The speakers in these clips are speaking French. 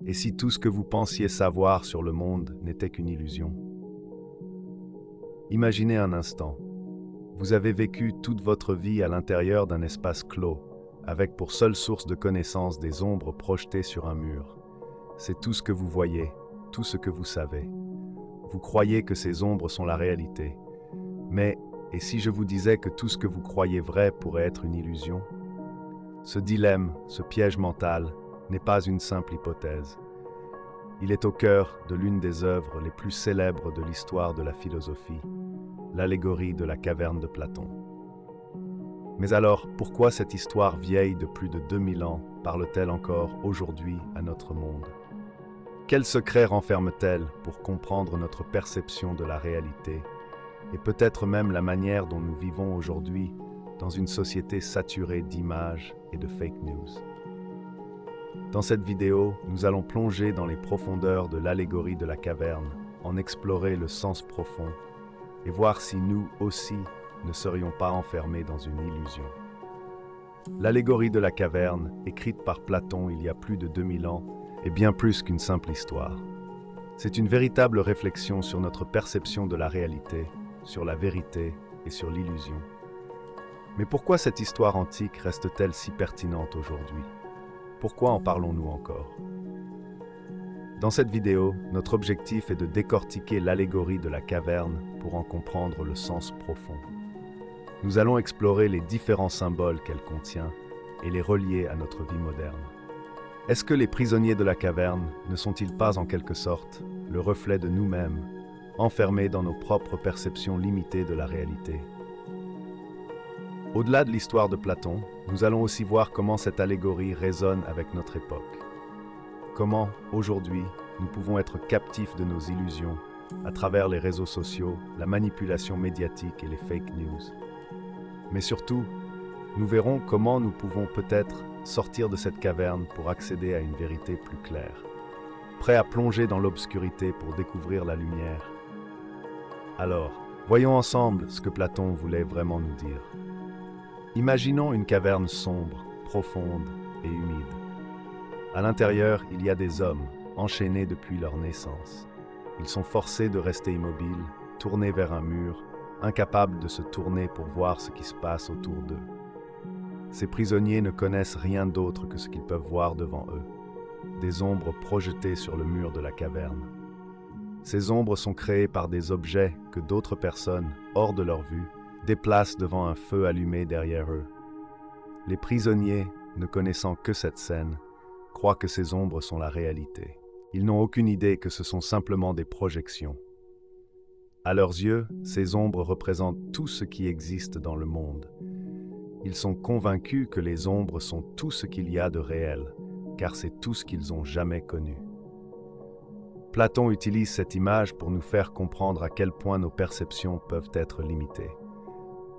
Et si tout ce que vous pensiez savoir sur le monde n'était qu'une illusion? Imaginez un instant. Vous avez vécu toute votre vie à l'intérieur d'un espace clos, avec pour seule source de connaissance des ombres projetées sur un mur. C'est tout ce que vous voyez, tout ce que vous savez. Vous croyez que ces ombres sont la réalité. Mais, et si je vous disais que tout ce que vous croyez vrai pourrait être une illusion? Ce dilemme, ce piège mental, n'est pas une simple hypothèse. Il est au cœur de l'une des œuvres les plus célèbres de l'histoire de la philosophie, l'allégorie de la caverne de Platon. Mais alors, pourquoi cette histoire vieille de plus de 2000 ans parle-t-elle encore aujourd'hui à notre monde? Quels secrets renferme-t-elle pour comprendre notre perception de la réalité et peut-être même la manière dont nous vivons aujourd'hui dans une société saturée d'images et de fake news? Dans cette vidéo, nous allons plonger dans les profondeurs de l'allégorie de la caverne, en explorer le sens profond et voir si nous aussi ne serions pas enfermés dans une illusion. L'allégorie de la caverne, écrite par Platon il y a plus de 2000 ans, est bien plus qu'une simple histoire. C'est une véritable réflexion sur notre perception de la réalité, sur la vérité et sur l'illusion. Mais pourquoi cette histoire antique reste-t-elle si pertinente aujourd'hui? Pourquoi en parlons-nous encore? Dans cette vidéo, notre objectif est de décortiquer l'allégorie de la caverne pour en comprendre le sens profond. Nous allons explorer les différents symboles qu'elle contient et les relier à notre vie moderne. Est-ce que les prisonniers de la caverne ne sont-ils pas en quelque sorte le reflet de nous-mêmes, enfermés dans nos propres perceptions limitées de la réalité? Au-delà de l'histoire de Platon, nous allons aussi voir comment cette allégorie résonne avec notre époque. Comment, aujourd'hui, nous pouvons être captifs de nos illusions à travers les réseaux sociaux, la manipulation médiatique et les fake news. Mais surtout, nous verrons comment nous pouvons peut-être sortir de cette caverne pour accéder à une vérité plus claire, prêts à plonger dans l'obscurité pour découvrir la lumière. Alors, voyons ensemble ce que Platon voulait vraiment nous dire. Imaginons une caverne sombre, profonde et humide. À l'intérieur, il y a des hommes, enchaînés depuis leur naissance. Ils sont forcés de rester immobiles, tournés vers un mur, incapables de se tourner pour voir ce qui se passe autour d'eux. Ces prisonniers ne connaissent rien d'autre que ce qu'ils peuvent voir devant eux, des ombres projetées sur le mur de la caverne. Ces ombres sont créées par des objets que d'autres personnes, hors de leur vue, déplacent devant un feu allumé derrière eux. Les prisonniers, ne connaissant que cette scène, croient que ces ombres sont la réalité. Ils n'ont aucune idée que ce sont simplement des projections. À leurs yeux, ces ombres représentent tout ce qui existe dans le monde. Ils sont convaincus que les ombres sont tout ce qu'il y a de réel, car c'est tout ce qu'ils ont jamais connu. Platon utilise cette image pour nous faire comprendre à quel point nos perceptions peuvent être limitées.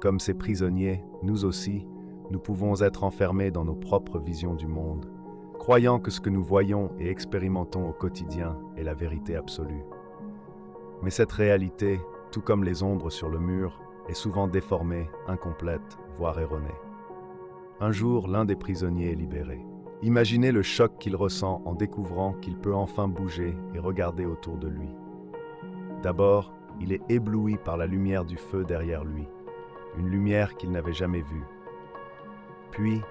Comme ces prisonniers, nous aussi, nous pouvons être enfermés dans nos propres visions du monde, croyant que ce que nous voyons et expérimentons au quotidien est la vérité absolue. Mais cette réalité, tout comme les ombres sur le mur, est souvent déformée, incomplète, voire erronée. Un jour, l'un des prisonniers est libéré. Imaginez le choc qu'il ressent en découvrant qu'il peut enfin bouger et regarder autour de lui. D'abord, il est ébloui par la lumière du feu derrière lui, une lumière qu'il n'avait jamais vue. Puis,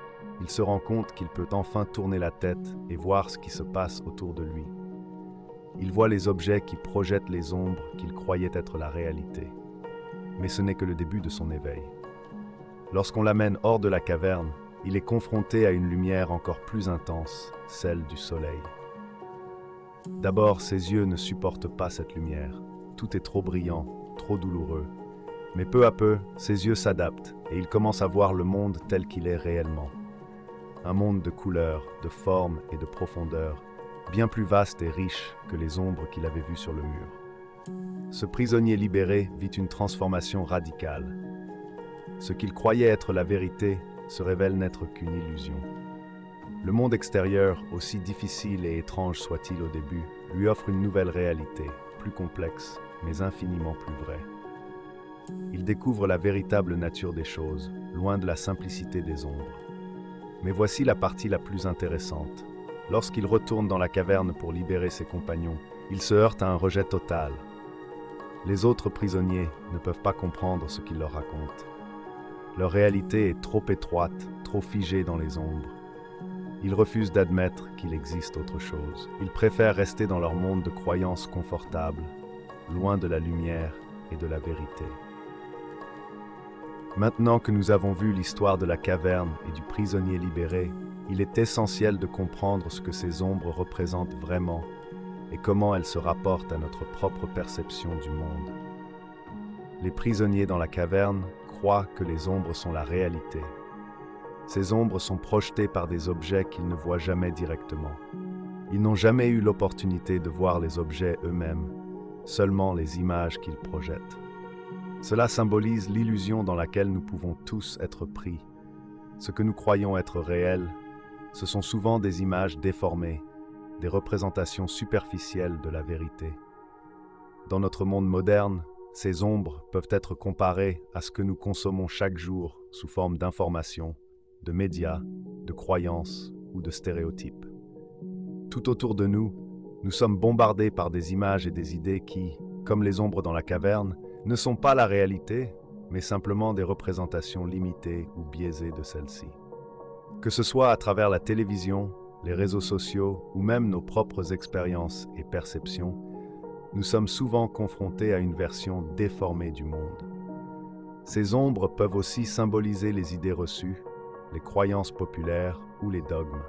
il se rend compte qu'il peut enfin tourner la tête et voir ce qui se passe autour de lui. Il voit les objets qui projettent les ombres qu'il croyait être la réalité. Mais ce n'est que le début de son éveil. Lorsqu'on l'amène hors de la caverne, il est confronté à une lumière encore plus intense, celle du soleil. D'abord, ses yeux ne supportent pas cette lumière. Tout est trop brillant, trop douloureux. Mais peu à peu, ses yeux s'adaptent et il commence à voir le monde tel qu'il est réellement. Un monde de couleurs, de formes et de profondeur, bien plus vaste et riche que les ombres qu'il avait vues sur le mur. Ce prisonnier libéré vit une transformation radicale. Ce qu'il croyait être la vérité se révèle n'être qu'une illusion. Le monde extérieur, aussi difficile et étrange soit-il au début, lui offre une nouvelle réalité, plus complexe, mais infiniment plus vraie. Il découvre la véritable nature des choses, loin de la simplicité des ombres. Mais voici la partie la plus intéressante. lorsqu'il retourne dans la caverne pour libérer ses compagnons, il se heurte à un rejet total. Les autres prisonniers ne peuvent pas comprendre ce qu'il leur raconte. Leur réalité est trop étroite, trop figée dans les ombres. Ils refusent d'admettre qu'il existe autre chose. Ils préfèrent rester dans leur monde de croyances confortables, loin de la lumière et de la vérité. Maintenant que nous avons vu l'histoire de la caverne et du prisonnier libéré, il est essentiel de comprendre ce que ces ombres représentent vraiment et comment elles se rapportent à notre propre perception du monde. Les prisonniers dans la caverne croient que les ombres sont la réalité. Ces ombres sont projetées par des objets qu'ils ne voient jamais directement. Ils n'ont jamais eu l'opportunité de voir les objets eux-mêmes, seulement les images qu'ils projettent. Cela symbolise l'illusion dans laquelle nous pouvons tous être pris. Ce que nous croyons être réel, ce sont souvent des images déformées, des représentations superficielles de la vérité. Dans notre monde moderne, ces ombres peuvent être comparées à ce que nous consommons chaque jour sous forme d'informations, de médias, de croyances ou de stéréotypes. Tout autour de nous, nous sommes bombardés par des images et des idées qui, comme les ombres dans la caverne, ne sont pas la réalité, mais simplement des représentations limitées ou biaisées de celle-ci. Que ce soit à travers la télévision, les réseaux sociaux ou même nos propres expériences et perceptions, nous sommes souvent confrontés à une version déformée du monde. Ces ombres peuvent aussi symboliser les idées reçues, les croyances populaires ou les dogmes.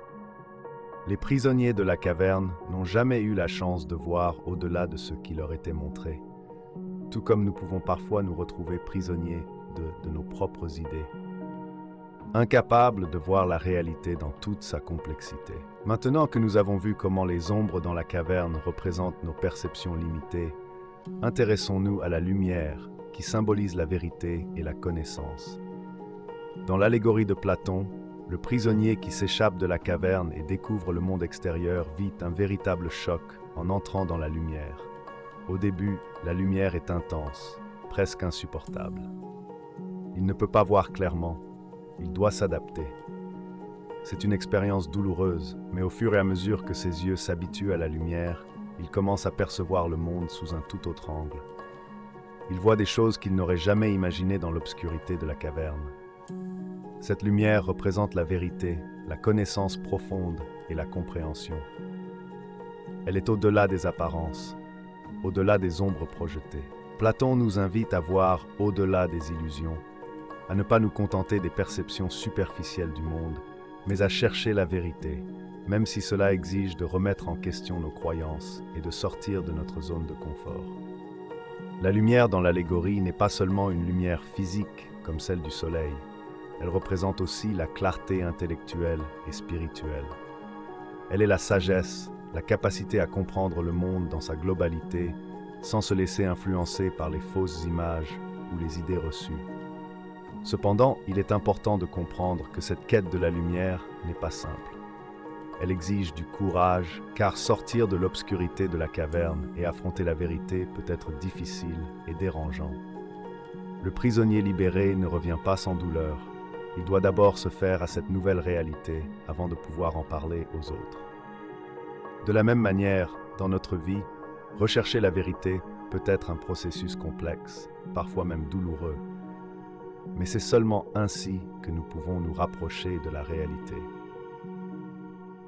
Les prisonniers de la caverne n'ont jamais eu la chance de voir au-delà de ce qui leur était montré, tout comme nous pouvons parfois nous retrouver prisonniers de nos propres idées, incapables de voir la réalité dans toute sa complexité. Maintenant que nous avons vu comment les ombres dans la caverne représentent nos perceptions limitées, intéressons-nous à la lumière qui symbolise la vérité et la connaissance. Dans l'allégorie de Platon, le prisonnier qui s'échappe de la caverne et découvre le monde extérieur vit un véritable choc en entrant dans la lumière. Au début, la lumière est intense, presque insupportable. Il ne peut pas voir clairement, il doit s'adapter. C'est une expérience douloureuse, mais au fur et à mesure que ses yeux s'habituent à la lumière, il commence à percevoir le monde sous un tout autre angle. Il voit des choses qu'il n'aurait jamais imaginées dans l'obscurité de la caverne. Cette lumière représente la vérité, la connaissance profonde et la compréhension. Elle est au-delà des apparences, au-delà des ombres projetées. Platon nous invite à voir au-delà des illusions, à ne pas nous contenter des perceptions superficielles du monde, mais à chercher la vérité, même si cela exige de remettre en question nos croyances et de sortir de notre zone de confort. La lumière dans l'allégorie n'est pas seulement une lumière physique comme celle du soleil, elle représente aussi la clarté intellectuelle et spirituelle. Elle est la sagesse, la capacité à comprendre le monde dans sa globalité sans se laisser influencer par les fausses images ou les idées reçues. Cependant, il est important de comprendre que cette quête de la lumière n'est pas simple. Elle exige du courage, car sortir de l'obscurité de la caverne et affronter la vérité peut être difficile et dérangeant. Le prisonnier libéré ne revient pas sans douleur. Il doit d'abord se faire à cette nouvelle réalité avant de pouvoir en parler aux autres. De la même manière, dans notre vie, rechercher la vérité peut être un processus complexe, parfois même douloureux. Mais c'est seulement ainsi que nous pouvons nous rapprocher de la réalité.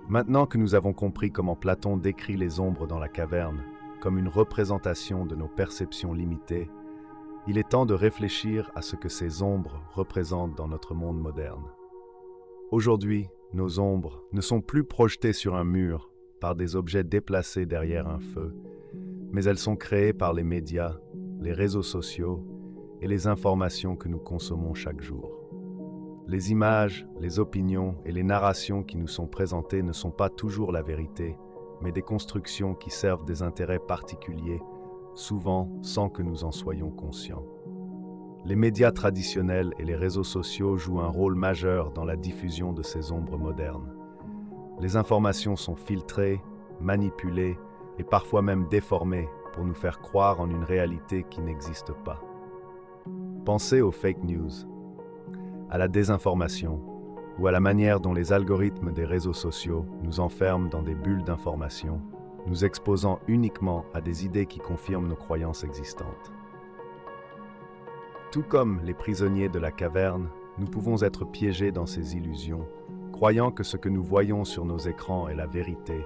Maintenant que nous avons compris comment Platon décrit les ombres dans la caverne comme une représentation de nos perceptions limitées, il est temps de réfléchir à ce que ces ombres représentent dans notre monde moderne. Aujourd'hui, nos ombres ne sont plus projetées sur un mur par des objets déplacés derrière un feu, mais elles sont créées par les médias, les réseaux sociaux et les informations que nous consommons chaque jour. Les images, les opinions et les narrations qui nous sont présentées ne sont pas toujours la vérité, mais des constructions qui servent des intérêts particuliers, souvent sans que nous en soyons conscients. Les médias traditionnels et les réseaux sociaux jouent un rôle majeur dans la diffusion de ces ombres modernes. Les informations sont filtrées, manipulées et parfois même déformées pour nous faire croire en une réalité qui n'existe pas. Pensez aux fake news, à la désinformation ou à la manière dont les algorithmes des réseaux sociaux nous enferment dans des bulles d'information, nous exposant uniquement à des idées qui confirment nos croyances existantes. Tout comme les prisonniers de la caverne, nous pouvons être piégés dans ces illusions, croyant que ce que nous voyons sur nos écrans est la vérité,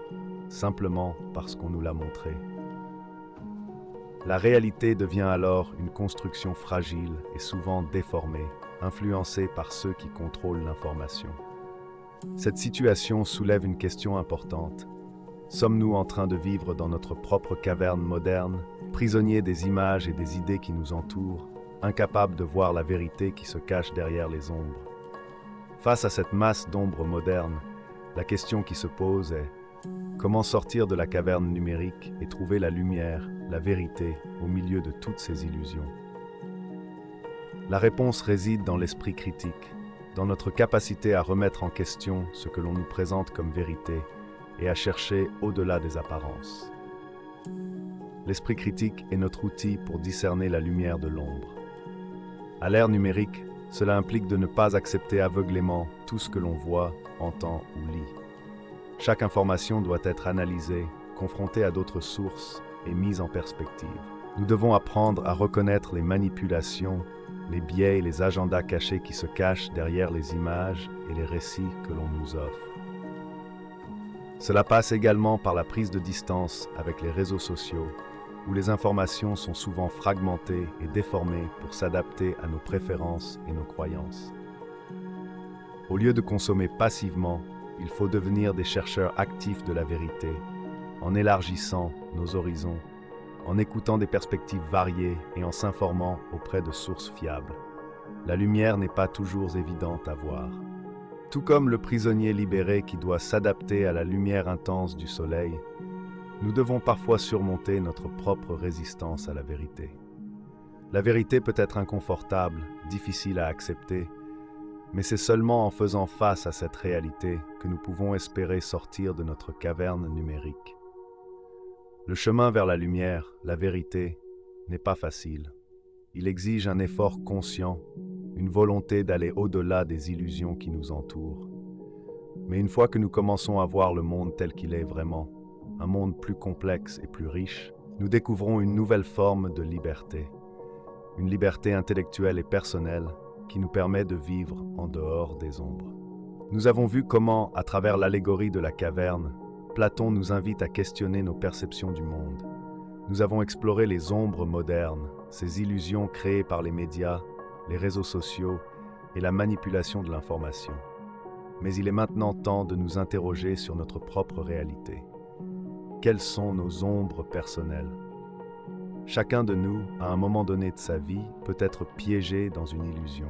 simplement parce qu'on nous l'a montré. La réalité devient alors une construction fragile et souvent déformée, influencée par ceux qui contrôlent l'information. Cette situation soulève une question importante. Sommes-nous en train de vivre dans notre propre caverne moderne, prisonniers des images et des idées qui nous entourent, incapables de voir la vérité qui se cache derrière les ombres? Face à cette masse d'ombres modernes, la question qui se pose est: comment sortir de la caverne numérique et trouver la lumière, la vérité, au milieu de toutes ces illusions? La réponse réside dans l'esprit critique, dans notre capacité à remettre en question ce que l'on nous présente comme vérité et à chercher au-delà des apparences. L'esprit critique est notre outil pour discerner la lumière de l'ombre. À l'ère numérique, cela implique de ne pas accepter aveuglément tout ce que l'on voit, entend ou lit. Chaque information doit être analysée, confrontée à d'autres sources et mise en perspective. Nous devons apprendre à reconnaître les manipulations, les biais et les agendas cachés qui se cachent derrière les images et les récits que l'on nous offre. Cela passe également par la prise de distance avec les réseaux sociaux, où les informations sont souvent fragmentées et déformées pour s'adapter à nos préférences et nos croyances. Au lieu de consommer passivement, il faut devenir des chercheurs actifs de la vérité, en élargissant nos horizons, en écoutant des perspectives variées et en s'informant auprès de sources fiables. La lumière n'est pas toujours évidente à voir. Tout comme le prisonnier libéré qui doit s'adapter à la lumière intense du soleil, nous devons parfois surmonter notre propre résistance à la vérité. La vérité peut être inconfortable, difficile à accepter, mais c'est seulement en faisant face à cette réalité que nous pouvons espérer sortir de notre caverne numérique. Le chemin vers la lumière, la vérité, n'est pas facile. Il exige un effort conscient, une volonté d'aller au-delà des illusions qui nous entourent. Mais une fois que nous commençons à voir le monde tel qu'il est vraiment, un monde plus complexe et plus riche, nous découvrons une nouvelle forme de liberté. Une liberté intellectuelle et personnelle qui nous permet de vivre en dehors des ombres. Nous avons vu comment, à travers l'allégorie de la caverne, Platon nous invite à questionner nos perceptions du monde. Nous avons exploré les ombres modernes, ces illusions créées par les médias, les réseaux sociaux et la manipulation de l'information. Mais il est maintenant temps de nous interroger sur notre propre réalité. Quelles sont nos ombres personnelles? Chacun de nous, à un moment donné de sa vie, peut être piégé dans une illusion.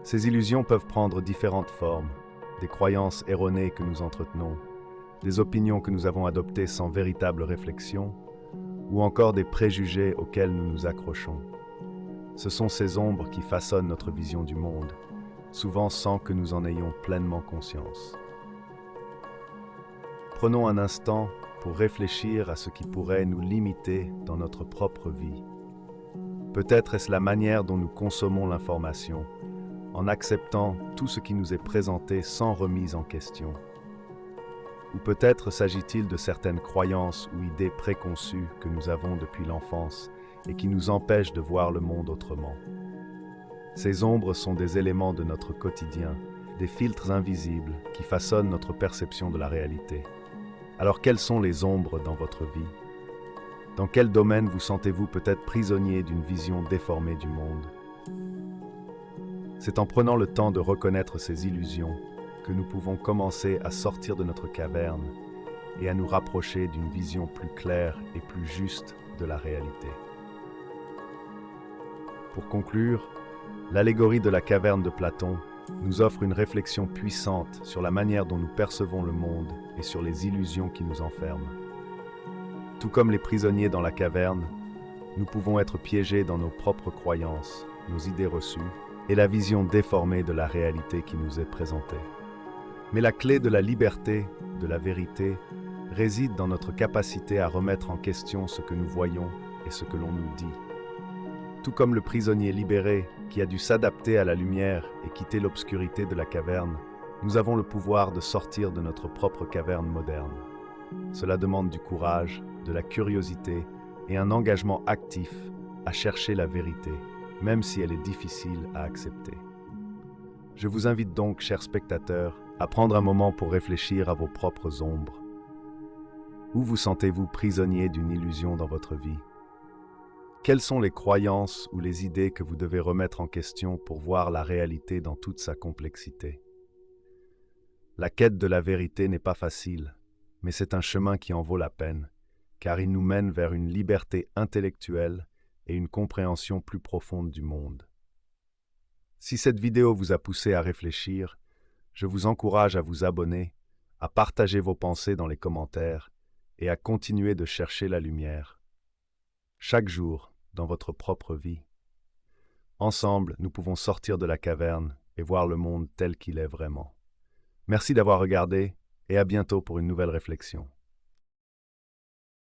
Ces illusions peuvent prendre différentes formes, des croyances erronées que nous entretenons, des opinions que nous avons adoptées sans véritable réflexion, ou encore des préjugés auxquels nous nous accrochons. Ce sont ces ombres qui façonnent notre vision du monde, souvent sans que nous en ayons pleinement conscience. Prenons un instant pour réfléchir à ce qui pourrait nous limiter dans notre propre vie. Peut-être est-ce la manière dont nous consommons l'information, en acceptant tout ce qui nous est présenté sans remise en question. Ou peut-être s'agit-il de certaines croyances ou idées préconçues que nous avons depuis l'enfance et qui nous empêchent de voir le monde autrement. Ces ombres sont des éléments de notre quotidien, des filtres invisibles qui façonnent notre perception de la réalité. Alors quelles sont les ombres dans votre vie? Dans quel domaine vous sentez-vous peut-être prisonnier d'une vision déformée du monde? C'est en prenant le temps de reconnaître ces illusions que nous pouvons commencer à sortir de notre caverne et à nous rapprocher d'une vision plus claire et plus juste de la réalité. Pour conclure, l'allégorie de la caverne de Platon nous offre une réflexion puissante sur la manière dont nous percevons le monde et sur les illusions qui nous enferment. Tout comme les prisonniers dans la caverne, nous pouvons être piégés dans nos propres croyances, nos idées reçues et la vision déformée de la réalité qui nous est présentée. Mais la clé de la liberté, de la vérité, réside dans notre capacité à remettre en question ce que nous voyons et ce que l'on nous dit. Tout comme le prisonnier libéré qui a dû s'adapter à la lumière et quitter l'obscurité de la caverne, nous avons le pouvoir de sortir de notre propre caverne moderne. Cela demande du courage, de la curiosité et un engagement actif à chercher la vérité, même si elle est difficile à accepter. Je vous invite donc, chers spectateurs, à prendre un moment pour réfléchir à vos propres ombres. Où vous sentez-vous prisonnier d'une illusion dans votre vie? Quelles sont les croyances ou les idées que vous devez remettre en question pour voir la réalité dans toute sa complexité? La quête de la vérité n'est pas facile, mais c'est un chemin qui en vaut la peine, car il nous mène vers une liberté intellectuelle et une compréhension plus profonde du monde. Si cette vidéo vous a poussé à réfléchir, je vous encourage à vous abonner, à partager vos pensées dans les commentaires et à continuer de chercher la lumière. Chaque jour, dans votre propre vie. Ensemble, nous pouvons sortir de la caverne et voir le monde tel qu'il est vraiment. Merci d'avoir regardé et à bientôt pour une nouvelle réflexion.